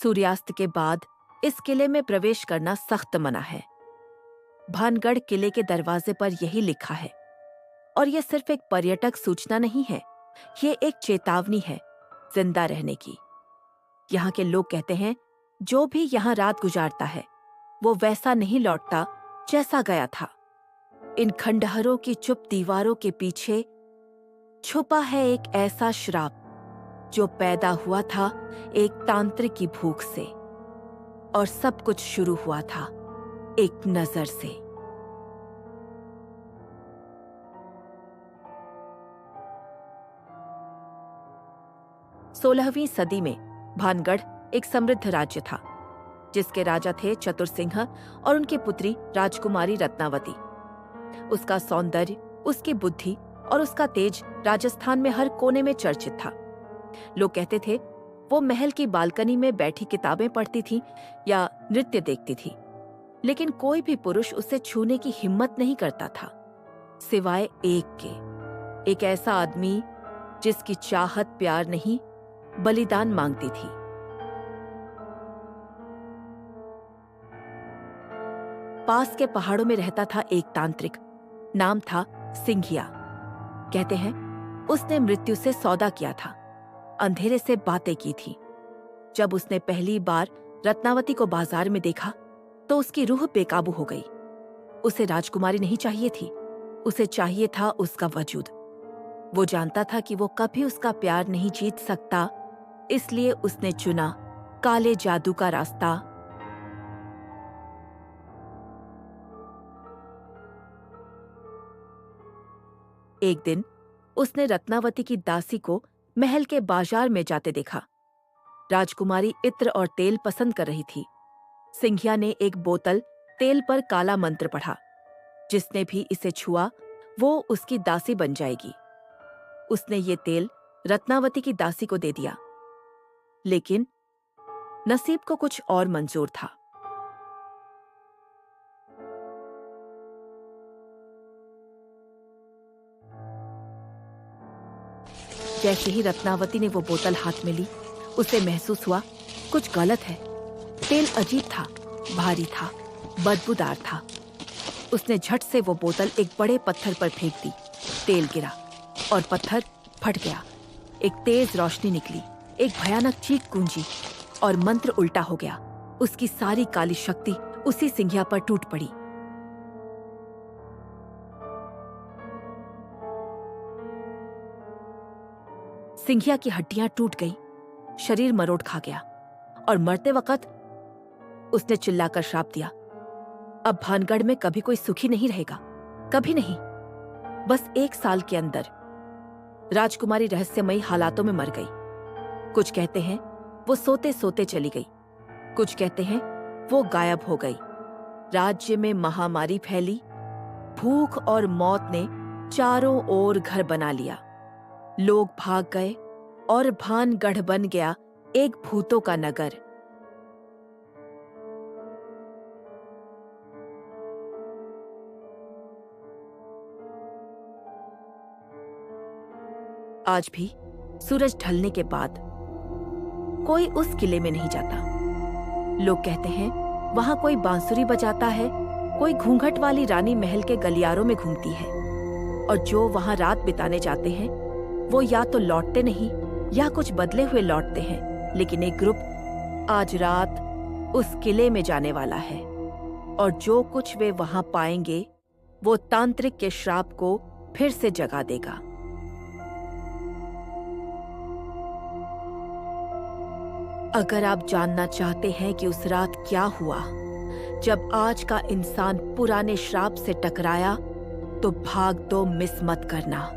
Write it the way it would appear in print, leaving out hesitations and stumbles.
सूर्यास्त के बाद इस किले में प्रवेश करना सख्त मना है। भानगढ़ किले के दरवाजे पर यही लिखा है। और यह सिर्फ एक पर्यटक सूचना नहीं है, ये एक चेतावनी है जिंदा रहने की। यहाँ के लोग कहते हैं, जो भी यहाँ रात गुजारता है वो वैसा नहीं लौटता जैसा गया था। इन खंडहरों की चुप दीवारों के पीछे छुपा है एक ऐसा श्राप जो पैदा हुआ था एक तांत्रिक की भूख से, और सब कुछ शुरू हुआ था एक नजर से। सोलहवीं सदी में भानगढ़ एक समृद्ध राज्य था, जिसके राजा थे चतुर सिंह और उनकी पुत्री राजकुमारी रत्नावती। उसका सौंदर्य, उसकी बुद्धि और उसका तेज राजस्थान में हर कोने में चर्चित था। लोग कहते थे वो महल की बालकनी में बैठी किताबें पढ़ती थी या नृत्य देखती थी, लेकिन कोई भी पुरुष उसे छूने की हिम्मत नहीं करता था, सिवाय एक के, एक ऐसा आदमी जिसकी चाहत प्यार नहीं बलिदान मांगती थी। पास के पहाड़ों में रहता था एक तांत्रिक, नाम था सिंघिया। कहते हैं उसने मृत्यु से सौदा किया था, अंधेरे से बातें की थी। जब उसने पहली बार रत्नावती को बाजार में देखा तो उसकी रूह बेकाबू हो गई। उसे राजकुमारी नहीं चाहिए थी, उसे चाहिए था उसका वजूद। वो जानता था कि वो कभी उसका प्यार नहीं जीत सकता, इसलिए उसने चुना काले जादू का रास्ता। एक दिन उसने रत्नावती की दासी को महल के बाजार में जाते देखा। राजकुमारी इत्र और तेल पसंद कर रही थी। सिंघिया ने एक बोतल तेल पर काला मंत्र पढ़ा, जिसने भी इसे छुआ वो उसकी दासी बन जाएगी। उसने ये तेल रत्नावती की दासी को दे दिया, लेकिन नसीब को कुछ और मंजूर था। जैसे ही रत्नावती ने वो बोतल हाथ में ली, उसे महसूस हुआ कुछ गलत है। तेल अजीब था, भारी था, बदबूदार था। उसने झट से वो बोतल एक बड़े पत्थर पर फेंक दी। तेल गिरा और पत्थर फट गया। एक तेज रोशनी निकली, एक भयानक चीख गूंजी और मंत्र उल्टा हो गया। उसकी सारी काली शक्ति उसी सिंघिया पर टूट पड़ी। सिंघिया की हड्डियां टूट गई, शरीर मरोड़ खा गया और मरते वक्त उसने चिल्लाकर श्राप दिया, अब भानगढ़ में कभी कोई सुखी नहीं रहेगा, कभी नहीं। बस 1 साल के अंदर राजकुमारी रहस्यमयी हालातों में मर गई। कुछ कहते हैं वो सोते सोते चली गई, कुछ कहते हैं वो गायब हो गई। राज्य में महामारी फैली, भूख और मौत ने चारों ओर घर बना लिया। लोग भाग गए और भानगढ़ बन गया एक भूतों का नगर। आज भी सूरज ढलने के बाद कोई उस किले में नहीं जाता। लोग कहते हैं वहां कोई बांसुरी बजाता है, कोई घूंघट वाली रानी महल के गलियारों में घूमती है, और जो वहां रात बिताने जाते हैं वो या तो लौटते नहीं या कुछ बदले हुए लौटते हैं। लेकिन एक ग्रुप आज रात उस किले में जाने वाला है, और जो कुछ वे वहां पाएंगे वो तांत्रिक के श्राप को फिर से जगा देगा। अगर आप जानना चाहते हैं कि उस रात क्या हुआ जब आज का इंसान पुराने श्राप से टकराया, तो भाग दो मिस मत करना।